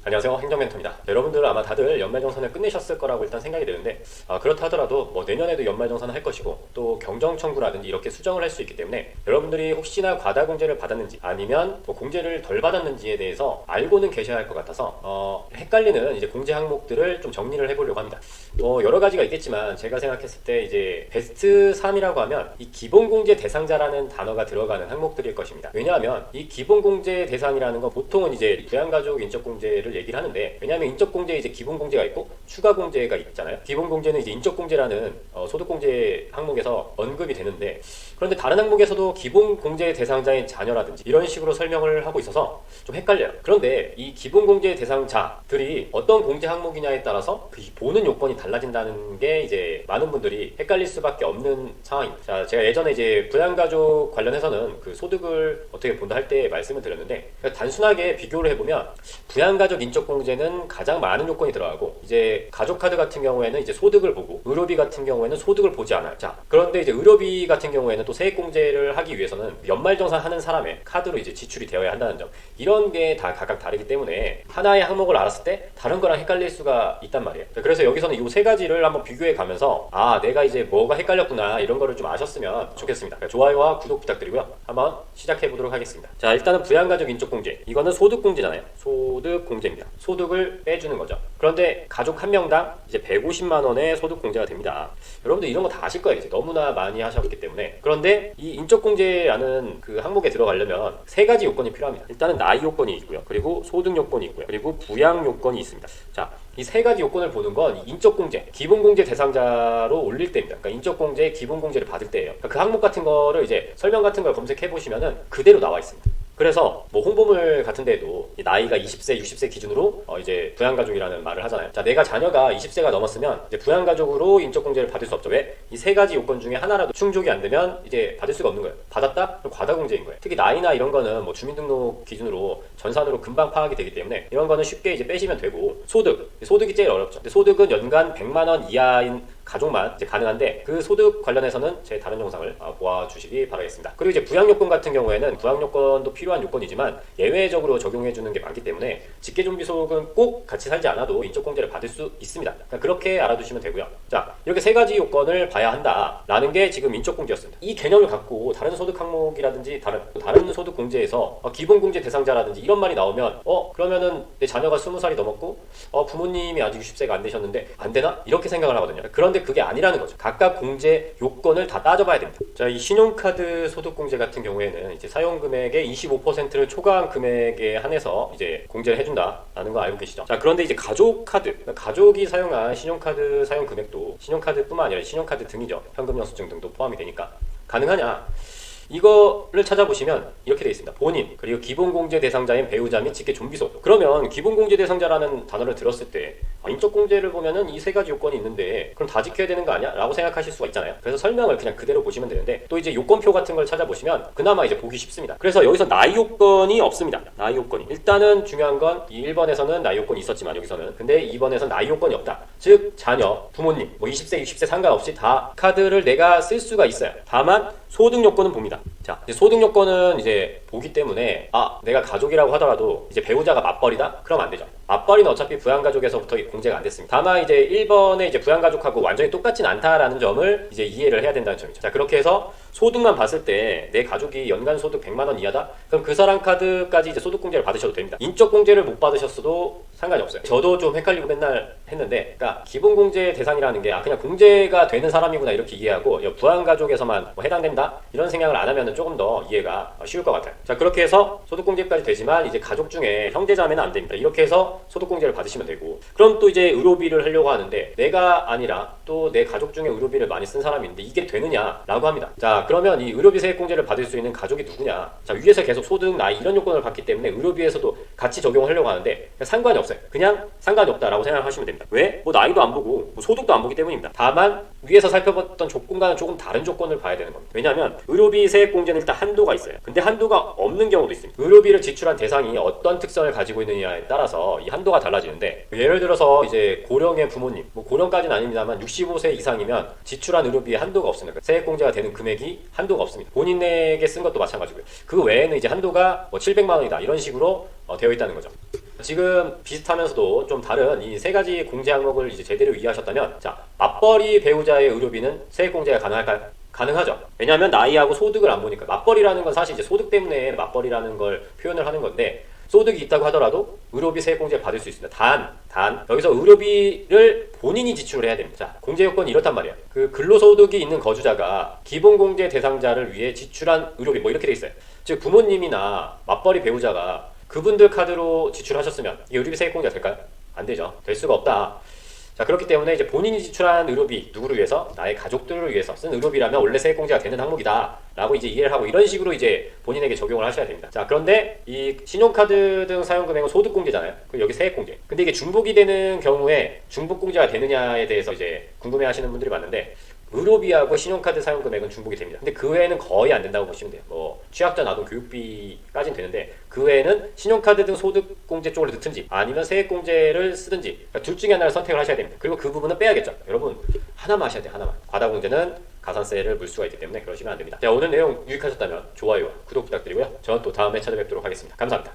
안녕하세요, 행정멘토입니다. 여러분들 아마 다들 연말정산을 끝내셨을 거라고 일단 생각이 되는데 그렇다 하더라도 뭐 내년에도 연말정산을 할 것이고 또 경정청구라든지 이렇게 수정을 할 수 있기 때문에 여러분들이 혹시나 과다공제를 받았는지 아니면 뭐 공제를 덜 받았는지에 대해서 알고는 계셔야 할 것 같아서 헷갈리는 이제 공제 항목들을 좀 정리를 해보려고 합니다. 여러 가지가 있겠지만 제가 생각했을 때 이제 베스트 3이라고 하면 이 기본공제 대상자라는 단어가 들어가는 항목들일 것입니다. 왜냐하면 이 기본공제 대상이라는 건 보통은 이제 부양가족 인적공제를 얘기를 하는데, 왜냐하면 인적공제에 이제 기본공제가 있고 추가공제가 있잖아요. 기본공제는 이제 인적공제라는 소득공제 항목에서 언급이 되는데, 그런데 다른 항목에서도 기본공제 대상자인 자녀라든지 이런 식으로 설명을 하고 있어서 좀 헷갈려요. 그런데 이 기본공제 대상자들이 어떤 공제 항목이냐에 따라서 그 보는 요건이 달라진다는 게 이제 많은 분들이 헷갈릴 수밖에 없는 상황입니다. 자, 제가 예전에 이제 부양가족 관련해서는 그 소득을 어떻게 본다 할 때 말씀을 드렸는데, 단순하게 비교를 해보면 부양가족 인적공제는 가장 많은 요건이 들어가고, 이제 가족카드 같은 경우에는 이제 소득을 보고, 의료비 같은 경우에는 소득을 보지 않아요. 자, 그런데 이제 의료비 같은 경우에는 또 세액공제를 하기 위해서는 연말정산 하는 사람의 카드로 이제 지출이 되어야 한다는 점, 이런 게 다 각각 다르기 때문에 하나의 항목을 알았을 때 다른 거랑 헷갈릴 수가 있단 말이에요. 그래서 여기서는 이 세 가지를 한번 비교해 가면서 내가 이제 뭐가 헷갈렸구나 이런 거를 좀 아셨으면 좋겠습니다. 좋아요와 구독 부탁드리고요. 한번 시작해 보도록 하겠습니다. 자, 일단은 부양가족 인적공제, 이거는 소득공제잖아요. 소득공제입니다. 소득을 빼주는 거죠. 그런데 가족 한 명당 이제 150만 원의 소득공제가 됩니다. 여러분들 이런 거 다 아실 거예요. 이제 너무나 많이 하셨기 때문에. 그런데 이 인적공제라는 그 항목에 들어가려면 세 가지 요건이 필요합니다. 일단은 나이 요건이 있고요. 그리고 소득 요건이 있고요. 그리고 부양 요건이 있습니다. 자, 이 세 가지 요건을 보는 건 인적공제, 기본공제 대상자로 올릴 때입니다. 그러니까 인적공제, 기본공제를 받을 때예요. 그러니까 그 항목 같은 거를 이제 설명 같은 걸 검색해 보시면은 그대로 나와 있습니다. 그래서 뭐 홍보물 같은 데도 나이가 20세, 60세 기준으로 이제 부양가족이라는 말을 하잖아요. 자, 내가 자녀가 20세가 넘었으면 이제 부양가족으로 인적공제를 받을 수 없죠. 왜? 이 세 가지 요건 중에 하나라도 충족이 안 되면 이제 받을 수가 없는 거예요. 받았다? 그럼 과다공제인 거예요. 특히 나이나 이런 거는 뭐 주민등록 기준으로 전산으로 금방 파악이 되기 때문에 이런 거는 쉽게 이제 빼시면 되고, 소득이 제일 어렵죠. 근데 소득은 연간 100만 원 이하인 가족만 이제 가능한데, 그 소득 관련해서는 제 다른 영상을 보아주시기 바라겠습니다. 그리고 이제 부양요건 같은 경우에는 부양요건도 필요한 요건이지만 예외적으로 적용해주는 게 많기 때문에 직계존비속은 꼭 같이 살지 않아도 인적공제를 받을 수 있습니다. 그러니까 그렇게 알아두시면 되고요. 자, 이렇게 세 가지 요건을 봐야 한다라는 게 지금 인적공제였습니다. 이 개념을 갖고 다른 소득 항목이라든지 다른 소득 공제에서 기본공제 대상자라든지 이런 말이 나오면 그러면은 내 자녀가 20살이 넘었고 부모님이 아직 60세가 안 되셨는데 안 되나? 이렇게 생각을 하거든요. 그런데 그게 아니라는 거죠. 각각 공제 요건을 다 따져봐야 됩니다. 자, 이 신용카드 소득공제 같은 경우에는 이제 사용금액의 25%를 초과한 금액에 한해서 이제 공제를 해준다라는 거 알고 계시죠? 자, 그런데 이제 가족카드, 가족이 사용한 신용카드 사용 금액도 신용카드뿐만 아니라 신용카드 등이죠. 현금 영수증 등도 포함이 되니까 가능하냐? 이거를 찾아보시면 이렇게 되어 있습니다. 본인, 그리고 기본공제 대상자인 배우자 및 직계존비속. 그러면 기본공제 대상자라는 단어를 들었을 때 인적공제를 보면은 이 세 가지 요건이 있는데 그럼 다 지켜야 되는 거 아니야? 라고 생각하실 수가 있잖아요. 그래서 설명을 그냥 그대로 보시면 되는데, 또 이제 요건표 같은 걸 찾아보시면 그나마 이제 보기 쉽습니다. 그래서 여기서 나이 요건이 없습니다. 나이 요건이. 일단은 중요한 건 이 1번에서는 나이 요건이 있었지만 여기서는, 근데 2번에서는 나이 요건이 없다. 즉 자녀, 부모님, 뭐 20세, 60세 상관없이 다 카드를 내가 쓸 수가 있어요. 다만 소득 요건은 봅니다. 자, 소득 요건은 이제 보기 때문에 내가 가족이라고 하더라도 이제 배우자가 맞벌이다? 그럼 안 되죠. 맞벌이는 어차피 부양가족에서부터 공제가 안 됐습니다. 다만 이제 1번에 이제 부양가족하고 완전히 똑같진 않다라는 점을 이제 이해를 해야 된다는 점이죠. 자, 그렇게 해서 소득만 봤을 때 내 가족이 연간 소득 100만 원 이하다? 그럼 그 사람 카드까지 이제 소득공제를 받으셔도 됩니다. 인적공제를 못 받으셨어도 상관이 없어요. 저도 좀 헷갈리고 맨날 했는데, 그러니까 기본공제 대상이라는 게 그냥 공제가 되는 사람이구나 이렇게 이해하고 부양가족에서만 뭐 해당된다? 이런 생각을 안 하면 조금 더 이해가 쉬울 것 같아요. 자, 그렇게 해서 소득공제까지 되지만 이제 가족 중에 형제자매는 안 됩니다. 이렇게 해서 소득공제를 받으시면 되고, 그럼 또 이제 의료비를 하려고 하는데 내가 아니라 또 내 가족 중에 의료비를 많이 쓴 사람이 있는데 이게 되느냐라고 합니다. 자, 그러면 이 의료비 세액공제를 받을 수 있는 가족이 누구냐? 자, 위에서 계속 소득, 나이 이런 요건을 받기 때문에 의료비에서도 같이 적용을 하려고 하는데 상관이 없어요. 그냥 상관이 없다라고 생각하시면 됩니다. 왜? 뭐 나이도 안 보고 뭐 소득도 안 보기 때문입니다. 다만 위에서 살펴봤던 조건과는 조금 다른 조건을 봐야 되는 겁니다. 왜냐하면 의료비 세액공제는 일단 한도가 있어요. 근데 한도가 없는 경우도 있습니다. 의료비를 지출한 대상이 어떤 특성을 가지고 있느냐에 따라서 이 한도가 달라지는데, 예를 들어서 이제 고령의 부모님, 뭐 고령까지는 아닙니다만 65세 이상이면 지출한 의료비에 한도가 없습니다. 세액공제가 되는 금액이 한도가 없습니다. 본인에게 쓴 것도 마찬가지고요. 그 외에는 이제 한도가 뭐 700만 원이다 이런 식으로 되어 있다는 거죠. 지금 비슷하면서도 좀 다른 이 세 가지 공제 항목을 이제 제대로 이해하셨다면, 자, 맞벌이 배우자의 의료비는 세액 공제가 가능할까요? 가능하죠. 왜냐하면 나이하고 소득을 안 보니까. 맞벌이라는 건 사실 이제 소득 때문에 맞벌이라는 걸 표현을 하는 건데, 소득이 있다고 하더라도 의료비 세액 공제 받을 수 있습니다. 단 여기서 의료비를 본인이 지출을 해야 됩니다. 자, 공제 요건이 이렇단 말이에요. 그 근로소득이 있는 거주자가 기본 공제 대상자를 위해 지출한 의료비, 뭐 이렇게 돼 있어요. 즉 부모님이나 맞벌이 배우자가 그분들 카드로 지출하셨으면 이 의료비 세액 공제가 될까요? 안 되죠. 될 수가 없다. 자, 그렇기 때문에 이제 본인이 지출한 의료비, 누구를 위해서? 나의 가족들을 위해서 쓴 의료비라면 원래 세액 공제가 되는 항목이다 라고 이제 이해를 하고 이런 식으로 이제 본인에게 적용을 하셔야 됩니다. 자, 그런데 이 신용카드 등 사용 금액은 소득 공제잖아요. 그럼 여기 세액 공제. 근데 이게 중복이 되는 경우에 중복 공제가 되느냐에 대해서 이제 궁금해 하시는 분들이 많은데, 의료비하고 신용카드 사용 금액은 중복이 됩니다. 근데 그 외에는 거의 안 된다고 보시면 돼요. 뭐 취약자 아동 교육비까지는 되는데, 그 외에는 신용카드 등 소득 공제 쪽으로 넣든지 아니면 세액 공제를 쓰든지, 그러니까 둘 중에 하나를 선택을 하셔야 됩니다. 그리고 그 부분은 빼야겠죠. 여러분 하나만 하셔야 돼요. 하나만. 과다 공제는 가산세를 물 수가 있기 때문에 그러시면 안 됩니다. 자, 오늘 내용 유익하셨다면 좋아요와 구독 부탁드리고요. 저는 또 다음에 찾아뵙도록 하겠습니다. 감사합니다.